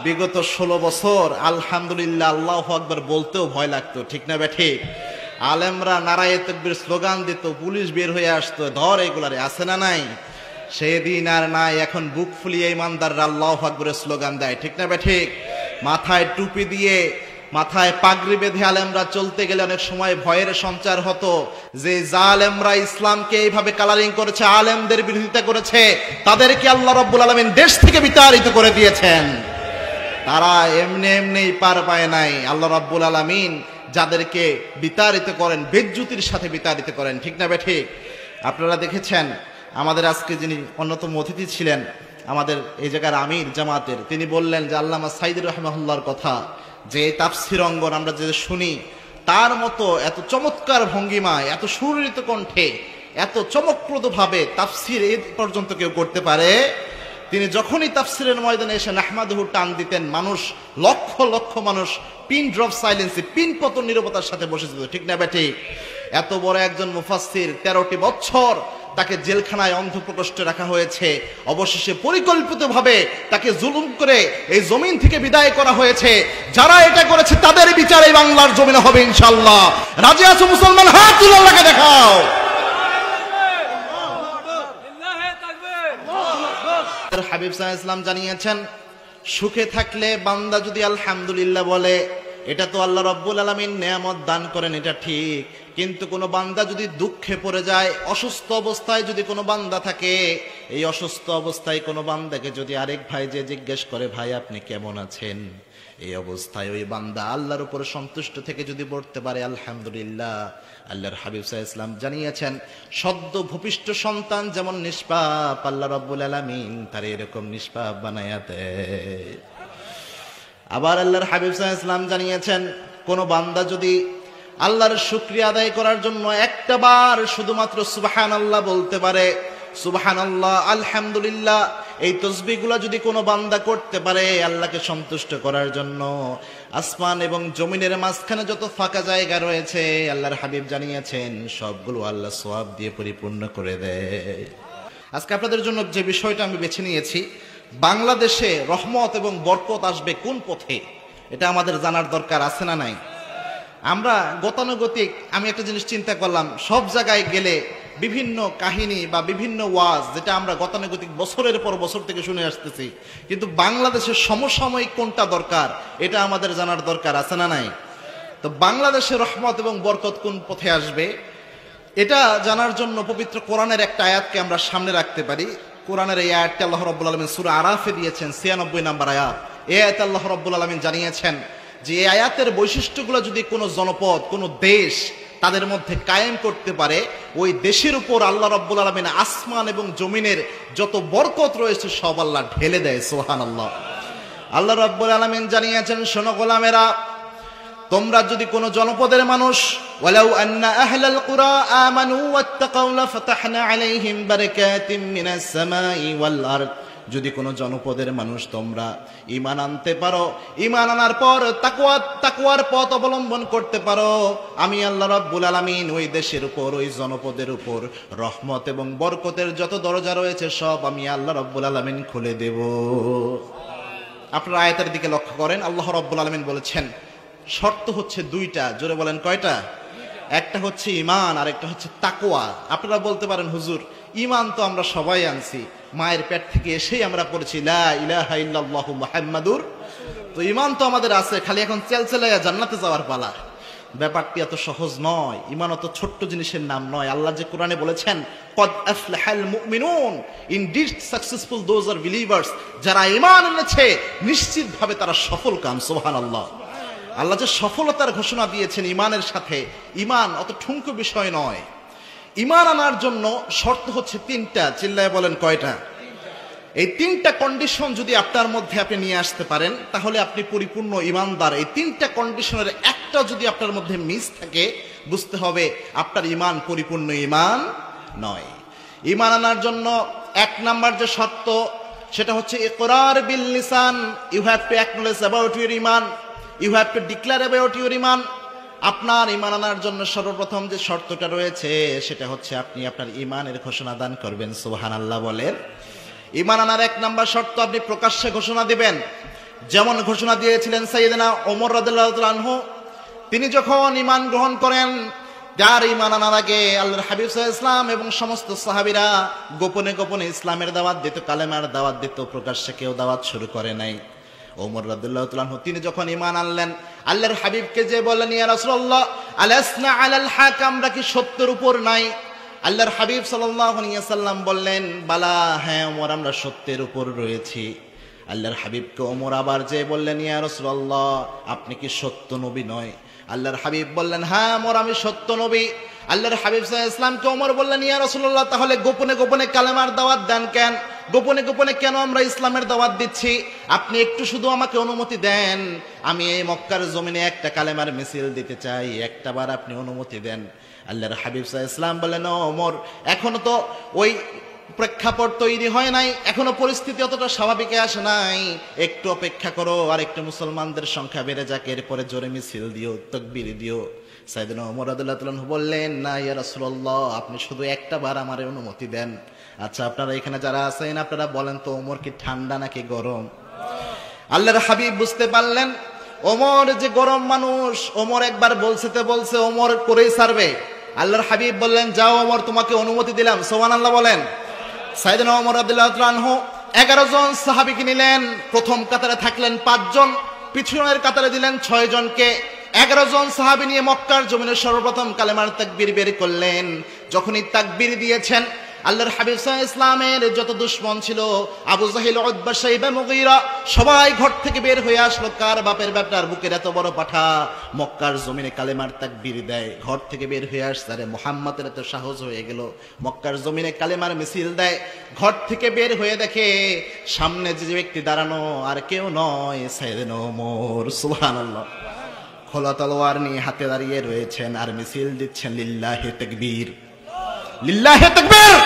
বিগত 16 বছর আলহামদুলিল্লাহ আল্লাহু আকবার বলতেও ভয় লাগতো, ঠিক না ঠিক? আলেমরা নারায়ে তাকবীর স্লোগান দিত, পুলিশ বের হয়ে আসতো, ধর এগুলারে, আছে না নাই? সেদিন আর নাই। এখন বুক ফুলিয়ে ইমানদাররা আল্লাহু আকবারের স্লোগান দেয়, ঠিক না ঠিক? মাথায় টুপি দিয়ে, মাথায় পাগড়ি বেঁধে আলেমরা চলতে গেলে অনেক সময় ভয়ের সঞ্চার হতো যে জালেমরা ইসলামকে এইভাবে কালারিং করেছে, আলেমদের বিরোধিতা করেছে, তাদেরকে আল্লাহ রাব্বুল আলামিন দেশ থেকে বিতাড়িত করে দিয়েছেন। তারা এমনি এমনি পার পায় নাই। আল্লাহ রাব্বুল আলামিন যাদেরকে বিতাড়িত করেন বেজ্জুতির সাথে বিতাড়িত করেন, ঠিক না ঠিক? আপনারা দেখেছেন আমাদের আজকে যিনি অন্যতম অতিথি ছিলেন, আমাদের এই জায়গার আমির জামাতের, তিনি বললেন যে আল্লামা সাইদুর রাহিমাহুল্লাহর কথা, যে তাফসীর অঙ্গন আমরা যে শুনি, তার মতো এত চমৎকার ভঙ্গিমায়, এত সুরিত কণ্ঠে, এত চমকপ্রদ ভাবে তাফসীর এই পর্যন্ত কেউ করতে পারে? তিনি যখনই তাফসীরের ময়দানে এসে নাহমাদুহু টান দিতেন, মানুষ লক্ষ লক্ষ মানুষ পিন ড্রপ সাইলেন্সে, পিন পতন নীরবতার সাথে বসে যেত, ঠিক না ঠিক? এত বড় একজন মুফাসসির, 13টি বছর তাকে জেলখানায় অন্ধপ্রকোষ্ঠে রাখা হয়েছে, অবশেষে পরিকল্পিতভাবে তাকে জুলুম করে এই জমিন থেকে বিদায় করা হয়েছে। যারা এটা করেছে তাদের বিচার এই বাংলার জমিনে হবে ইনশাআল্লাহ। রাজি আছো মুসলমান? হাত তুলে আল্লাহকে দেখাও। হাবিব সাল্লাল্লাহু আলাইহি ওয়াসাল্লাম জানিয়েছেন, সুখে থাকলে বান্দা যদি আলহামদুলিল্লাহ বলে, এটা তো আল্লাহ রাব্বুল আলামিন নেয়ামত দান করেন, এটা ঠিক। কিন্তু কোনো বান্দা যদি দুঃখে পড়ে যায়, অসুস্থ অবস্থায় যদি কোনো বান্দা থাকে, এই অসুস্থ অবস্থায় কোনো বান্দাকে যদি আরেক ভাই যে জিজ্ঞেস করে, ভাই আপনি কেমন আছেন, এই অবস্থায় ওই বান্দা আল্লাহর উপরে সন্তুষ্ট থেকে যদি পড়তে পারে আলহামদুলিল্লাহ, আল্লাহর হাবিব সাল্লাল্লাহু আলাইহি ওয়াসাল্লাম জানিয়েছেন, সদ্য ভূপিষ্ঠ সন্তান যেমন নিষ্পাপ, আল্লাহ রাব্বুল আলামিন তার এরকম নিষ্পাপ বানায়া দেয়। আবার আল্লাহর হাবিব সাল্লাল্লাহু আলাইহি ওয়াসাল্লাম জানিয়েছেন, কোন বান্দা যদি আল্লাহর শুকরিয়া আদায় করার জন্য একটা বার শুধুমাত্র সুবহানাল্লাহ বলতে পারে, সুবহানাল্লাহ, আলহামদুলিল্লাহ, এই তাসবিহগুলো যদি কোনো বান্দা করতে পারে আল্লাহকে সন্তুষ্ট করার জন্য, আসমান এবং জমিনের মাঝখানে যত ফাঁকা জায়গা রয়েছে আল্লাহর হাবিব জানিয়েছেন সবগুলো আল্লাহ সওয়াব দিয়ে পরিপূর্ণ করে দেয়। আজকে আপনাদের জন্য যে বিষয়টা আমি বেছে নিয়েছি, বাংলাদেশে রহমত এবং বরকত আসবে কোন পথে, এটা আমাদের জানার দরকার আছে না নাই? আমরা গতানুগতিক, আমি একটা জিনিস চিন্তা করলাম, সব জায়গায় গেলে বিভিন্ন কাহিনী বা বিভিন্ন ওয়াজ, যেটা আমরা গতানুগতিক বছরের পর বছর থেকে শুনে আসতেছি, কিন্তু বাংলাদেশের সমসাময়িক কোনটা দরকার এটা আমাদের জানার দরকার আছে না নাই? তো বাংলাদেশের রহমত এবং বরকত কোন পথে আসবে এটা জানার জন্য পবিত্র কোরআনের একটা আয়াতকে আমরা সামনে রাখতে পারি। কোরআনের এই আয়াতটা আল্লাহ রাব্বুল আলামিন সূরা আরাফে দিয়েছেন, 96 নম্বর আয়াত। এই আয়াতে আল্লাহ রাব্বুল আলামিন জানিয়েছেন যে এই আয়াতের বৈশিষ্ট্যগুলো যদি কোনো জনপদ, কোনো দেশ তাদের মধ্যে কায়েম করতে পারে, ওই দেশের উপর আল্লাহ রাব্বুল আলামিন আসমান এবং জমিনের যত বরকত রয়েছে সব আল্লাহ ঢেলে দেয়। সুবহানাল্লাহ। আল্লাহ রাব্বুল আলামিন জানিয়েছেন, শোনো গোলামেরা, তোমরা যদি কোনো জনপদের মানুষ, ওয়ালাউ আন্না আহলাল কুরা আমানু ওয়াত্তাকাউ লাফাতাহনা আলাইহিম বারাকাতিম মিনাস সামাই ওয়াল আরদ, যদি কোনো জনপদের মানুষ তোমরা ঈমান আনতে পারো, ঈমান আনার পর তাকওয়ার পথ অবলম্বন করতে পারো, আমি আল্লাহ রাব্বুল আলামিন ওই দেশের উপর, ওই জনপদের উপর রহমত এবং বরকতের যত দরজা রয়েছে সব আমি আল্লাহ রাব্বুল আলামিন খুলে দেব। আপনারা আয়াতের দিকে লক্ষ্য করেন, আল্লাহ রাব্বুল আলামিন বলেছেন শর্ত হচ্ছে দুইটা। জোরে বলেন কয়টা? একটা হচ্ছে ঈমান আর একটা হচ্ছে তাকওয়া। আপনারা বলতে পারেন, হুজুর ঈমান তো আমরা সবাই আনছি, মায়ের পেট থেকে এসেই আমরা পড়েছি লা ইলাহা ইল্লাল্লাহু মুহাম্মাদুর, তো ঈমান তো আমাদের আছে, খালি এখন চেলচেলাইয়া জান্নাতে যাওয়ার পালা। ব্যাপারটি এত সহজ নয়। ঈমান অত ছোট্ট জিনিসের নাম নয়। আল্লাহ যে কোরআনে বলেছেন, কদ আফলাহাল মুমিনুন, indeed successful those are believers, যারা ঈমান এনেছে নিশ্চিতভাবে তারা সফল কাম। সুবহানাল্লাহ। আল্লাহ যে সফলতার ঘোষণা দিয়েছেন ঈমানের সাথে, ঈমান অত ঠুনকো বিষয় নয়। ঈমান আনার জন্য শর্ত হচ্ছে তিনটা। চিল্লায় বলেন কয়টা? এই তিনটা কন্ডিশন যদি আপনার মধ্যে আপনি নিয়ে আসতে পারেন তাহলে আপনি পরিপূর্ণ ঈমানদার। এই তিনটা কন্ডিশনের একটা যদি আপনার মধ্যে মিস থাকে, বুঝতে হবে আপনার ঈমান পরিপূর্ণ ঈমান নয়। ঈমান আনার জন্য এক নাম্বার যে শর্ত, সেটা হচ্ছে ইকরার বিল লিসান। You have to acknowledge about your ঈমান, you have to declare about your ঈমান। আপনার ঈমান আনার জন্য সর্বপ্রথম যে শর্তটা রয়েছে সেটা হচ্ছে আপনি আপনার ঈমানের ঘোষণা দান করবেন। সুবহানাল্লাহ বলেন। ঈমান আনার এক নাম্বার শর্ত, আপনি প্রকাশ্যে ঘোষণা দিবেন। যেমন ঘোষণা দিয়েছিলেন সাইয়েদনা ওমর রাদিয়াল্লাহু তাআলা আনহু, তিনি যখন ঈমান গ্রহণ করেন, যার ঈমান আনার আগে আল্লাহর হাবিব সাল্লাল্লাহু আলাইহি ওয়াসাল্লাম এবং সমস্ত সাহাবীরা গোপনে গোপনে ইসলামের দাওয়াত দিত, কালেমার দাওয়াত দিত, প্রকাশ্যে কেউ দাওয়াত শুরু করে নাই। ওমর রাদিয়াল্লাহু তাআলা আনহু তিনি যখন ঈমান আনলেন, আল্লাহর হাবিবকে যে বললেন, ইয়া রাসূলুল্লাহ আলাসনা আলাল হক, আমরা কি সত্যের উপর নাই? আল্লাহর হাবিব সাল্লাল্লাহু আলাইহি ওয়াসাল্লাম বললেন, বালা, হ্যাঁ ওমর, আমরা সত্যের উপর রয়েছি। আল্লাহর হাবিবকে ওমর আবার যে বললেন, ইয়া রাসূলুল্লাহ আপনি কি সত্য নবী নয়? আল্লাহর হাবিব বললেন, হ্যাঁ ওমর, আমি সত্য নবী। আল্লাহর হাবিব সাল্লাল্লাহু আলাইহি ওয়াসাল্লামকে ওমর বললেন, ইয়া রাসূলুল্লাহ তাহলে গোপনে গোপনে কালেমার দাওয়াত দেন কেন? গোপনে গোপনে কেন আমরা ইসলামের দাওয়াত দিচ্ছি? আপনি একটু শুধু আমাকে অনুমতি দেন, আমি এই মক্কার জমিনে একটা কালেমার মিছিল দিতে চাই, একটাবার আপনি অনুমতি দেন। আল্লাহর হাবিব সাল্লাল্লাহু আলাইহি ওয়াসাল্লাম বললেন, ও ওমর, এখনো তো ওই প্রেক্ষাপট তৈরি হয় নাই, এখনো পরিস্থিতি অতটা স্বাভাবিকে আসে নাই, একটু অপেক্ষা করো, আর একটু মুসলমানদের সংখ্যা বেড়ে যাক, এরপরে জোরে মিছিল দিও, তাকবীর দিও। সাইয়েদনা ওমর রাদিয়াল্লাহু তাআলা আনহু বললেন, না ইয়া রাসূলুল্লাহ, আপনি শুধু একটা বার আমারে অনুমতি দেন। আচ্ছা, আপনারা এখানে যারা আছেন আপনারা বলেন তো, ওমর কি ঠান্ডা নাকি গরম? আল্লাহর হাবিব বুঝতে পারলেন ওমর যে গরম মানুষ। ওমর একবার বলছে ওমর করেই ছাড়বে। আল্লাহর হাবিব বললেন, যাও ওমর, তোমাকে অনুমতি দিলাম। সুবহানাল্লাহ বলেন। সাইয়েদনা ওমর রাদিয়াল্লাহু তাআলা আনহু 11 জন সাহাবীকে নিলেন, প্রথম কাতারে থাকলেন 5 জন, পিছনের কাতারে দিলেন 6 জনকে। 11 জন সাহাবী নিয়ে মক্কার জমিনে সর্বপ্রথম কালেমার তাকবীর বের করলেন। যখনই তাকবীর দিয়েছেন, আল্লাহর হাবিব সাল্লাল্লাহু আলাইহি ওয়াসাল্লামের যত দুশমন ছিল, আবু জাহিল, উতবা, শাইবা, মুগীরা, সবাই ঘর থেকে বের হয়ে আসলো। কার বাপের ব্যাটার বুকের এত বড় পাঠা মক্কার জমিনে কালেমার তাকবীর দেয়? ঘর থেকে বের হয়ে আসছে। আরে মুহাম্মাদের এত সাহস হয়ে গেল, মক্কার জমিনে কালেমার মিছিল দেয়। ঘর থেকে বের হয়ে দেখে সামনে যে ব্যক্তি দাঁড়ানো আর কেউ নয়, সাইয়েদনা ওমর। সুবহানাল্লাহ। খোলা তলোয়ার নিয়ে হাতে দাঁড়িয়ে রয়েছেন আর মিছিল দিচ্ছেন, লিল্লাহি তাকবীর, লিল্লাহি তাকবীর।